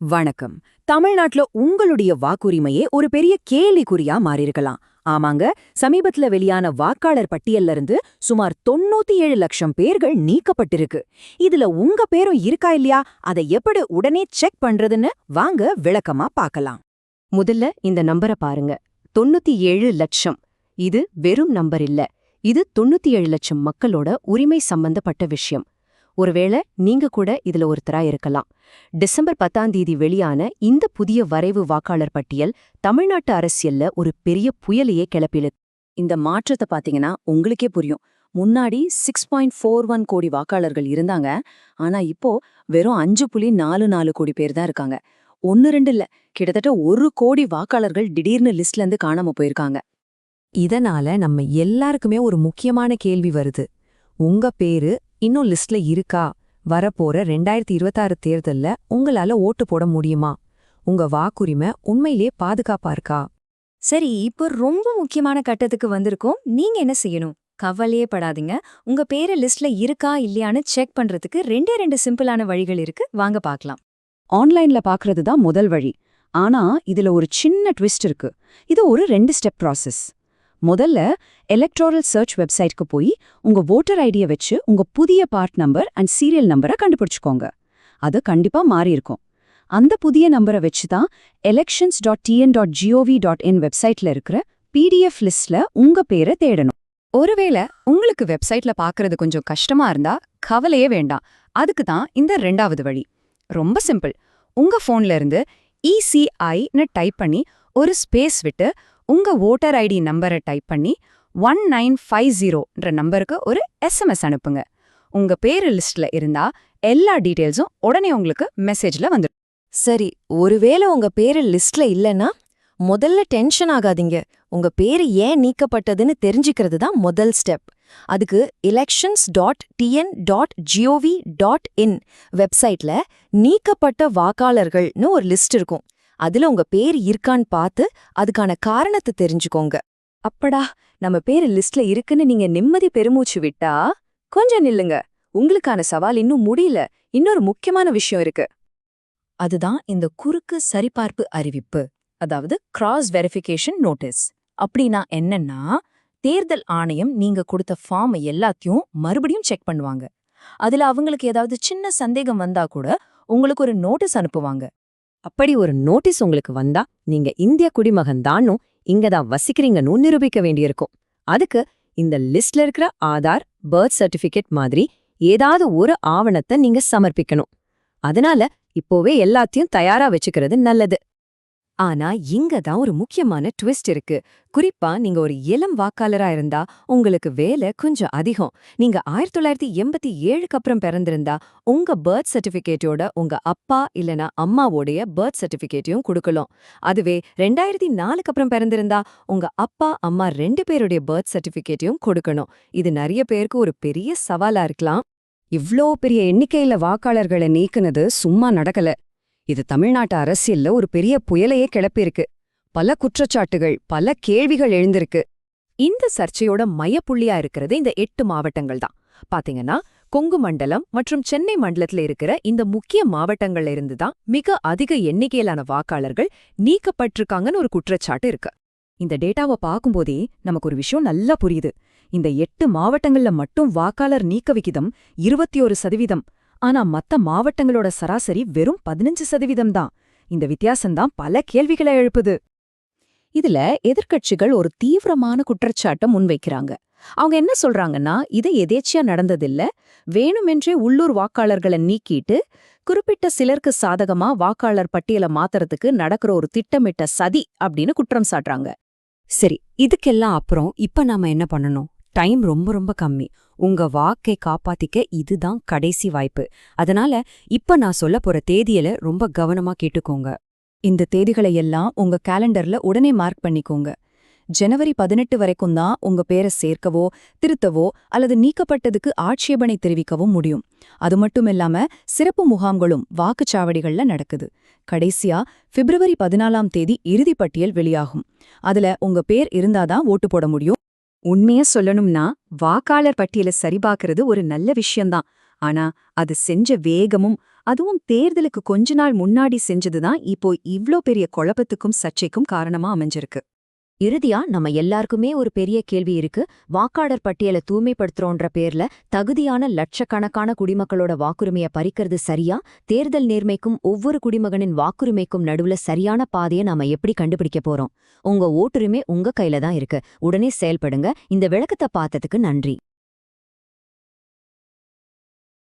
வணக்கம். தமிழ்நாட்டுல உங்களுடைய வாக்குரிமையே ஒரு பெரிய கேள்விக்குறியா மாறியிருக்கலாம். ஆமாங்க, சமீபத்துல வெளியான வாக்காளர் பட்டியல்ல இருந்து சுமார் 97 லட்சம் பேர்கள் நீக்கப்பட்டிருக்கு. இதுல உங்க பேரும் இருக்கா இல்லையா, அதை எப்படி உடனே செக் பண்றதுன்னு வாங்க விளக்கமா பார்க்கலாம். முதல்ல இந்த நம்பரை பாருங்க. 97 லட்சம். இது வெறும் நம்பர் இல்ல. இது 97 லட்சம் மக்களோட உரிமை சம்பந்தப்பட்ட விஷயம். ஒருவேளை நீங்க கூட இதுல ஒருத்தரா இருக்கலாம். டிசம்பர் 10ஆம் தேதி வெளியான இந்த புதிய வரைவு வாக்காளர் பட்டியல் தமிழ்நாட்டு அரசியல்ல ஒரு பெரிய புயலையே கிளப்பியது. இந்த மாற்றத்தை பாத்தீங்கன்னா உங்களுக்கே புரியும். முன்னாடி 6.41 கோடி வாக்காளர்கள் இருந்தாங்க. ஆனா இப்போ வெறும் 5.44 கோடி பேர் தான் இருக்காங்க. 1-2 இல்ல, கிட்டத்தட்ட 1 கோடி வாக்காளர்கள் திடீர்னு லிஸ்ட்ல இருந்து காணாம போயிருக்காங்க. இதனால நம்ம எல்லாருக்குமே ஒரு முக்கியமான கேள்வி வருது. உங்க பேரு இன்னும் லிஸ்ட்ல இருக்கா? வரப்போற 2026 தேர்தல்ல உங்களால ஓட்டு போட முடியுமா? உங்க வாக்குரிமை உண்மையிலே பாதுகாப்பா இருக்கா? சரி, இப்போ ரொம்ப முக்கியமான கட்டத்துக்கு வந்திருக்கோம். நீங்க என்ன செய்யணும்? கவலையே படாதீங்க. உங்க பேரு லிஸ்ட்ல இருக்கா இல்லையான்னு செக் பண்றதுக்கு ரெண்டு சிம்பிளான வழிகள் இருக்கு. வாங்க பார்க்கலாம். ஆன்லைன்ல பாக்குறது தான் முதல் வழி. ஆனா இதுல ஒரு சின்ன ட்விஸ்ட் இருக்கு. இது ஒரு 2 ஸ்டெப் ப்ராசஸ். முதல்ல எலக்ட்ரல் சர்ச் வெப்சைட்க்கு போய் உங்க வோட்டர் ஐடியை வச்சு உங்க புதிய பார்ட் நம்பர் அண்ட் சீரியல் நம்பரை கண்டுபிடிச்சுக்கோங்க. அது கண்டிப்பா மாறி இருக்கும். அந்த புதிய நம்பரை வச்சு தான் elections.tn.gov.in வெப்சைட்ல இருக்கிற PDF லிஸ்ட்ல உங்க பேரை தேடணும். ஒருவேளை உங்களுக்கு வெப்சைட்ல பாக்குறது கொஞ்சம் கஷ்டமா இருந்தா கவலையே வேண்டாம். அதுக்கு தான் இந்த 2வது வழி. ரொம்ப சிம்பிள். உங்க போன்ல இருந்து ECI-ன்னு டைப் பண்ணி ஒரு ஸ்பேஸ் விட்டு உங்க வோட்டர் ஐடி நம்பரை டைப் பண்ணி 1950ன்ற நம்பருக்கு ஒரு SMS அனுப்புங்க. உங்க பேரு லிஸ்ட்ல இருந்தா எல்லா டீடைல்ஸும் உடனே உங்களுக்கு மெசேஜ்ல வந்துடும். சரி, ஒருவேளை உங்க பேரு லிஸ்ட்ல இல்லைன்னா முதல்ல டென்ஷன் ஆகாதீங்க. உங்க பேரு ஏன் நீக்கப்பட்டதுன்னு தெரிஞ்சுக்கிறது தான் முதல் ஸ்டெப். அதுக்கு elections.tn.gov.in வெப்சைட்ல நீக்கப்பட்ட வாக்காளர்கள்னு ஒரு லிஸ்ட் இருக்கும். அதுல உங்க பேர் இருக்கான்னு பார்த்து அதுக்கான காரணத்தை தெரிஞ்சுக்கோங்க. அப்படா, நம்ம பேரு லிஸ்ட்ல இருக்குன்னு நீங்க நிம்மதி பெருமூச்சு விட்டா கொஞ்சம் நில்லுங்க. உங்களுக்கான சவால் இன்னும் முடியல. இன்னொரு முக்கியமான விஷயம் இருக்கு. அதுதான் இந்த குறுக்கு சரிபார்ப்பு அறிவிப்பு, அதாவது கிராஸ் வெரிஃபிகேஷன் நோட்டீஸ். அப்படின்னா என்னன்னா, தேர்தல் ஆணையம் நீங்க கொடுத்த ஃபார்ம் எல்லாத்தையும் மறுபடியும் செக் பண்ணுவாங்க. அதுல அவங்களுக்கு ஏதாவது சின்ன சந்தேகம் வந்தா கூட உங்களுக்கு ஒரு நோட்டீஸ் அனுப்புவாங்க. அப்படி ஒரு நோட்டீஸ் உங்களுக்கு வந்தா நீங்க இந்திய குடிமகன் தானும் இங்கதான் வசிக்கிறீங்கன்னு நிரூபிக்க வேண்டியிருக்கும். அதுக்கு இந்த லிஸ்ட்ல இருக்கிற ஆதார், பர்த் சர்டிபிகேட் மாதிரி ஏதாவது ஒரு ஆவணத்தை நீங்க சமர்ப்பிக்கணும். அதனால இப்போவே எல்லாத்தையும் தயாரா வச்சுக்கிறது நல்லது. ஆனா இங்க தான் ஒரு முக்கியமான ட்விஸ்ட் இருக்கு. குறிப்பா நீங்க ஒரு இளம் வாக்காளரா இருந்தா உங்களுக்கு வேலை கொஞ்சம் அதிகம். நீங்க 1987க்கு அப்புறம் பிறந்திருந்தா உங்க பர்த் சர்டிபிகேட்டோட உங்க அப்பா இல்லனா அம்மாவோடைய பர்த் சர்டிபிகேட்டையும் கொடுக்கலாம். அதுவே 2004க்கு அப்புறம் பிறந்திருந்தா உங்க அப்பா அம்மா 2 பேருடைய பர்த் சர்டிபிகேட்டையும் கொடுக்கணும். இது நிறைய பேருக்கு ஒரு பெரிய சவாலா இருக்கலாம். இவ்ளோ பெரிய எண்ணிக்கையில வாக்காளர்களை நீக்குனது சும்மா நடக்கல. இது தமிழ்நாட்டு அரசியல்ல ஒரு பெரிய புயலையே கிளப்பியிருக்கு. பல குற்றச்சாட்டுகள், பல கேள்விகள் எழுந்திருக்கு. இந்த சர்ச்சையோட மையப்புள்ளியா இருக்கிறது இந்த 8 மாவட்டங்கள் தான். பாத்தீங்கன்னா, கொங்கு மண்டலம் மற்றும் சென்னை மண்டலத்துல இருக்கிற இந்த முக்கிய மாவட்டங்கள்ல இருந்து தான் மிக அதிக எண்ணிக்கையிலான வாக்காளர்கள் நீக்கப்பட்டிருக்காங்கன்னு ஒரு குற்றச்சாட்டு இருக்கு. இந்த டேட்டாவை பார்க்கும்போதே நமக்கு ஒரு விஷயம் நல்லா புரியுது. இந்த 8 மாவட்டங்கள்ல மட்டும் வாக்காளர் நீக்க விகிதம் 21%. ஆனா மத்த மாவட்டங்களோட சராசரி வெறும் 15% தான். இந்த வித்தியாசம்தான் பல கேள்விகளை எழுப்புது. இதுல எதிர்க்கட்சிகள் ஒரு தீவிரமான குற்றச்சாட்டை முன்வைக்கிறாங்க. அவங்க என்ன சொல்றாங்கன்னா, இது எதேச்சியா நடந்ததில்ல, வேணுமென்றே உள்ளூர் வாக்காளர்களை நீக்கிட்டு குறிப்பிட்ட சிலருக்கு சாதகமா வாக்காளர் பட்டியலை மாத்துறதுக்கு நடக்கிற ஒரு திட்டமிட்ட சதி அப்படின்னு குற்றம் சாட்டுறாங்க. சரி, இதுக்கெல்லாம் அப்புறம் இப்ப நாம என்ன பண்ணணும்? டைம் ரொம்ப ரொம்ப கம்மி. உங்க வாக்கை காப்பாத்திக்க இதுதான் கடைசி வாய்ப்பு. அதனால இப்ப நான் சொல்ல போற தேதியில ரொம்ப கவனமா கேட்டுக்கோங்க. இந்த தேதிகளை எல்லாம் உங்க கேலண்டர்ல உடனே மார்க் பண்ணிக்கோங்க. ஜனவரி 18 வரைக்கும் தான் உங்க பேரை சேர்க்கவோ, திருத்தவோ அல்லது நீக்கப்பட்டதுக்கு ஆட்சேபனை தெரிவிக்கவோ முடியும். அது மட்டும் இல்லாம சிறப்பு முகாம்களும் வாக்குச்சாவடிகள்ல நடக்குது. கடைசியா பிப்ரவரி 14ஆம் தேதி இறுதிப்பட்டியல் வெளியாகும். அதுல உங்க பேர் இருந்தாதான் ஓட்டு போட முடியும். உண்மையா சொல்லணும்னா வாக்காளர் பட்டியலை சரிபார்க்கறது ஒரு நல்ல விஷயம்தான். ஆனா அது செஞ்ச வேகமும் அதுவும் தேர்தலுக்கு கொஞ்ச நாள் முன்னாடி செஞ்சதுதான் இப்போ இவ்ளோ பெரிய குழப்பத்துக்கும் சர்ச்சைக்கும் காரணமா அமைஞ்சிருக்கு. இறுதியா நம்ம எல்லாருக்குமே ஒரு பெரிய கேள்வி இருக்கு. வாக்காளர் பட்டியலை தூய்மைப்படுத்துறோன்ற பேர்ல தகுதியான லட்சக்கணக்கான குடிமக்களோட வாக்குரிமையை பறிக்கிறது சரியா? தேர்தல் நேர்மைக்கும் ஒவ்வொரு குடிமகனின் வாக்குரிமைக்கும் நடுவுல சரியான பாதையை நாம எப்படி கண்டுபிடிக்க போறோம்? உங்க ஓட்டுரிமை உங்க கையில தான் இருக்கு. உடனே செயல்படுங்க. இந்த விளக்கத்தை பார்த்ததுக்கு நன்றி.